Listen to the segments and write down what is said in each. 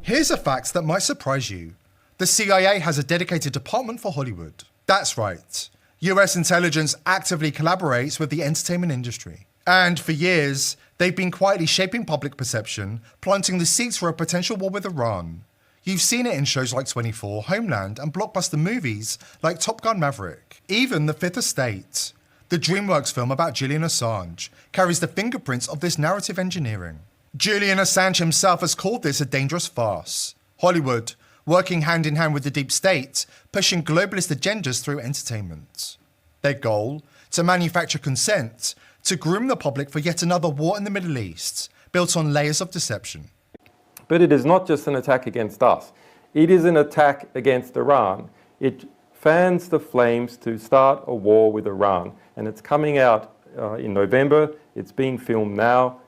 Here's a fact that might surprise you. The CIA has a dedicated department for Hollywood. That's right. US intelligence actively collaborates with the entertainment industry. And for years, they've been quietly shaping public perception, planting the seeds for a potential war with Iran. You've seen it in shows like 24, Homeland, and blockbuster movies like Top Gun Maverick. Even The Fifth Estate, the DreamWorks film about Julian Assange, carries the fingerprints of this narrative engineering. Julian Assange himself has called this a dangerous farce. Hollywood, working hand in hand with the deep state, pushing globalist agendas through entertainment. Their goal? To manufacture consent, to groom the public for yet another war in the Middle East, built on layers of deception. But it is not just an attack against us. It is an attack against Iran. It fans the flames to start a war with Iran. And it's coming out in November. It's being filmed now.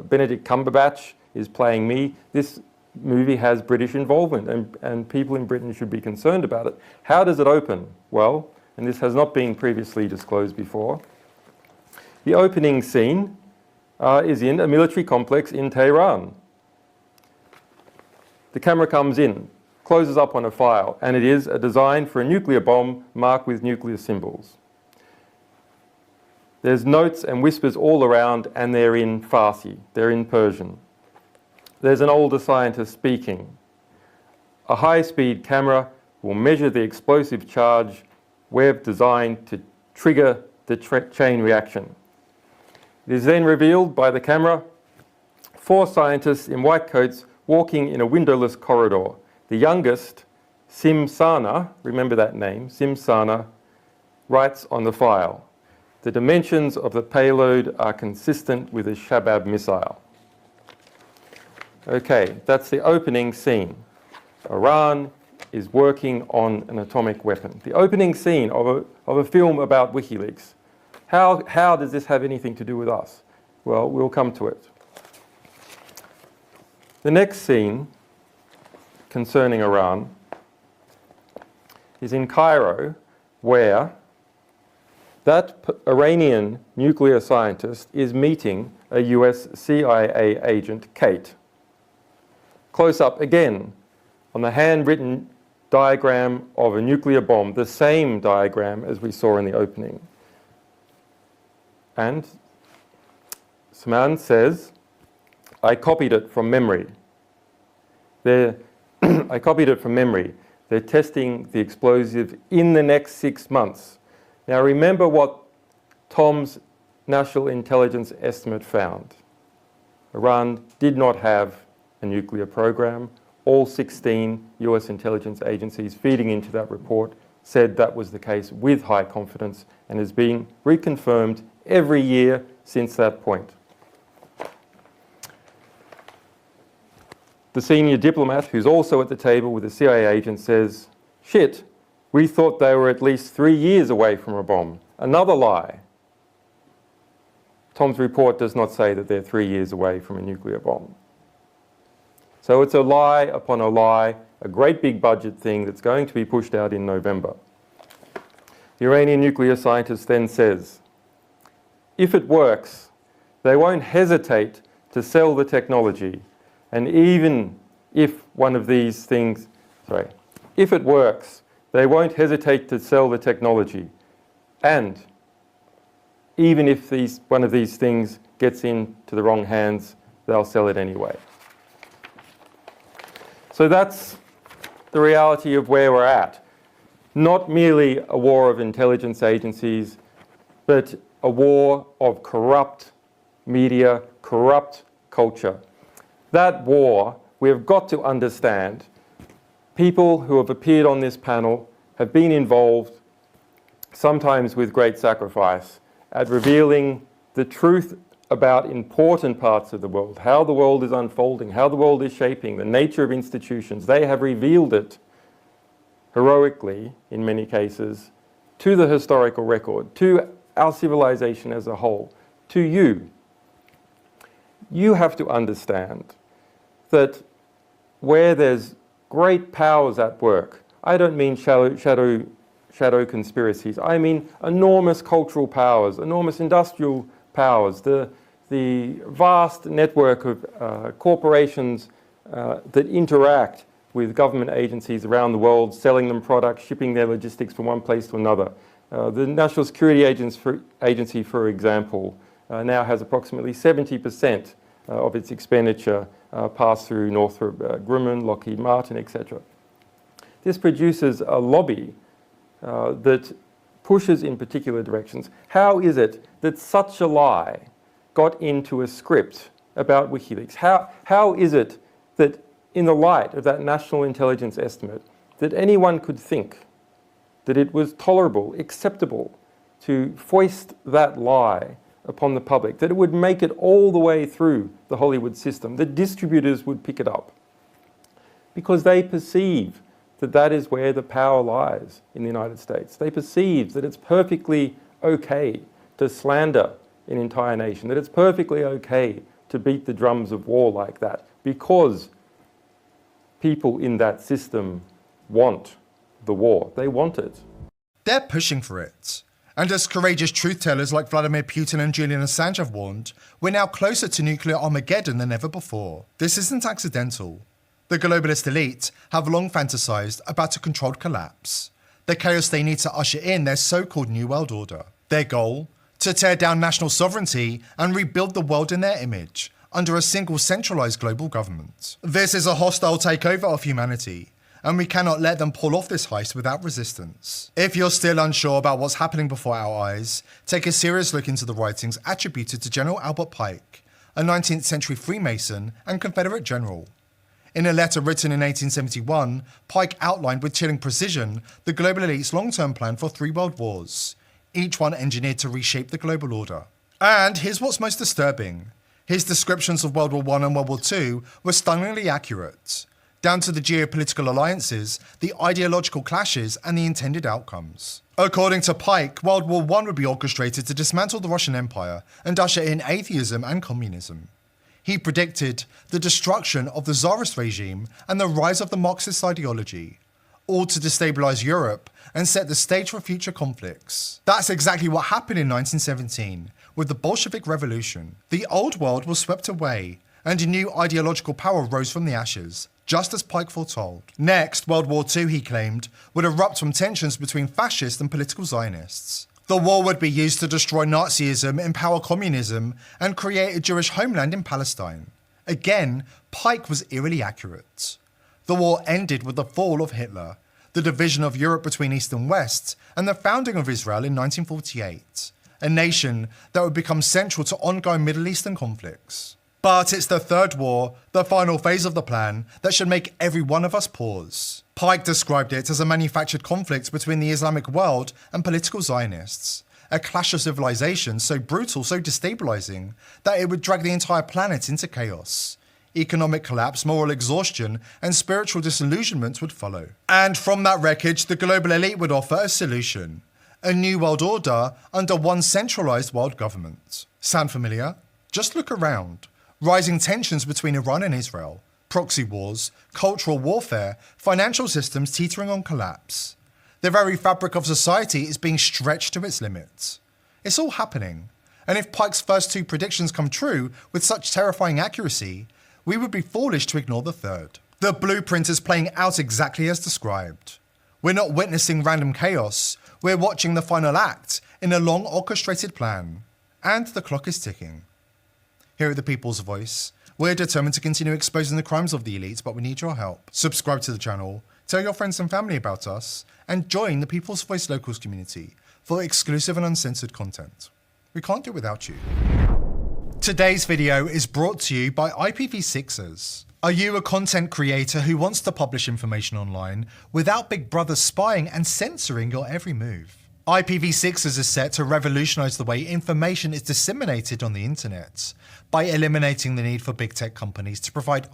Benedict Cumberbatch is playing me. This movie has British involvement, and people in Britain should be concerned about it. How does it open? Well, and this has not been previously disclosed before, the opening scene is in a military complex in Tehran. The camera comes in, closes up on a file, and it is a design for a nuclear bomb marked with nuclear symbols. There's notes and whispers all around, and they're in Farsi, they're in Persian. There's an older scientist speaking. A high-speed camera will measure the explosive charge we've designed to trigger the chain reaction. It is then revealed by the camera 4 scientists in white coats walking in a windowless corridor. The youngest, Simsana, remember that name, Simsana, writes on the file, "The dimensions of the payload are consistent with a Shabab missile." Okay, that's the opening scene. Iran is working on an atomic weapon. The opening scene of a film about WikiLeaks. How does this have anything to do with us? Well, we'll come to it. The next scene concerning Iran is in Cairo, where that Iranian nuclear scientist is meeting a US CIA agent, Kate. Close up again on the handwritten diagram of a nuclear bomb, the same diagram as we saw in the opening. And Saman says, "I copied it from memory." I copied it from memory. They're testing the explosive in the next 6 months. Now remember what Tom's National Intelligence Estimate found. Iran did not have a nuclear program. All 16 US intelligence agencies feeding into that report said that was the case with high confidence and has been reconfirmed every year since that point. The senior diplomat, who's also at the table with the CIA agent, says, "Shit, we thought they were at least 3 years away from a bomb." Another lie. Tom's report does not say that they're 3 years away from a nuclear bomb. So it's a lie upon a lie, a great big budget thing that's going to be pushed out in November. The Iranian nuclear scientist then says, if it works, they won't hesitate to sell the technology. And even if one of these things, if it works, they won't hesitate to sell the technology. And even if one of these things gets into the wrong hands, they'll sell it anyway. So that's the reality of where we're at. Not merely a war of intelligence agencies, but a war of corrupt media, corrupt culture. That war, we've got to understand, people who have appeared on this panel have been involved, sometimes with great sacrifice, at revealing the truth about important parts of the world, how the world is unfolding, how the world is shaping, the nature of institutions. They have revealed it heroically, in many cases, to the historical record, to our civilization as a whole, to you. You have to understand that where there's great powers at work, I don't mean shadow conspiracies, I mean enormous cultural powers, enormous industrial powers, the vast network of corporations that interact with government agencies around the world, selling them products, shipping their logistics from one place to another. The National Security Agency, for example, now has approximately 70% of its expenditure pass through Northrop Grumman, Lockheed Martin, etc. This produces a lobby that pushes in particular directions. How is it that such a lie got into a script about WikiLeaks? How is it that in the light of that national intelligence estimate, that anyone could think that it was tolerable, acceptable to foist that lie upon the public, that it would make it all the way through the Hollywood system, that distributors would pick it up? Because they perceive that that is where the power lies in the United States. They perceive that it's perfectly okay to slander an entire nation, that it's perfectly okay to beat the drums of war like that, because people in that system want the war. They want it. They're pushing for it. And as courageous truth-tellers like Vladimir Putin and Julian Assange have warned, we're now closer to nuclear Armageddon than ever before. This isn't accidental. The globalist elite have long fantasized about a controlled collapse, the chaos they need to usher in their so-called New World Order. Their goal? To tear down national sovereignty and rebuild the world in their image, under a single centralized global government. This is a hostile takeover of humanity, and we cannot let them pull off this heist without resistance. If you're still unsure about what's happening before our eyes, take a serious look into the writings attributed to General Albert Pike, a 19th century Freemason and Confederate general. In a letter written in 1871, Pike outlined with chilling precision the global elite's long-term plan for 3 world wars, each one engineered to reshape the global order. And here's what's most disturbing. His descriptions of World War I and World War II were stunningly accurate, down to the geopolitical alliances, the ideological clashes, and the intended outcomes. According to Pike, World War I would be orchestrated to dismantle the Russian Empire and usher in atheism and communism. He predicted the destruction of the Tsarist regime and the rise of the Marxist ideology, all to destabilize Europe and set the stage for future conflicts. That's exactly what happened in 1917 with the Bolshevik Revolution. The old world was swept away and a new ideological power rose from the ashes, just as Pike foretold. Next, World War II, he claimed, would erupt from tensions between fascist and political Zionists. The war would be used to destroy Nazism, empower communism, and create a Jewish homeland in Palestine. Again, Pike was eerily accurate. The war ended with the fall of Hitler, the division of Europe between East and West, and the founding of Israel in 1948, a nation that would become central to ongoing Middle Eastern conflicts. But it's the third war, the final phase of the plan, that should make every one of us pause. Pike described it as a manufactured conflict between the Islamic world and political Zionists, a clash of civilizations so brutal, so destabilizing, that it would drag the entire planet into chaos. Economic collapse, moral exhaustion, and spiritual disillusionment would follow. And from that wreckage, the global elite would offer a solution. A new world order under one centralized world government. Sound familiar? Just look around. Rising tensions between Iran and Israel, proxy wars, cultural warfare, financial systems teetering on collapse. The very fabric of society is being stretched to its limits. It's all happening. And if Pike's first 2 predictions come true with such terrifying accuracy, we would be foolish to ignore the third. The blueprint is playing out exactly as described. We're not witnessing random chaos, we're watching the final act in a long orchestrated plan. And the clock is ticking. Here at The People's Voice, we're determined to continue exposing the crimes of the elites, but we need your help. Subscribe to the channel, tell your friends and family about us, and join the People's Voice Locals community for exclusive and uncensored content. We can't do it without you. Today's video is brought to you by IPv6ers. Are you a content creator who wants to publish information online without Big Brother spying and censoring your every move? IPv6ers is set to revolutionize the way information is disseminated on the internet by eliminating the need for big tech companies to provide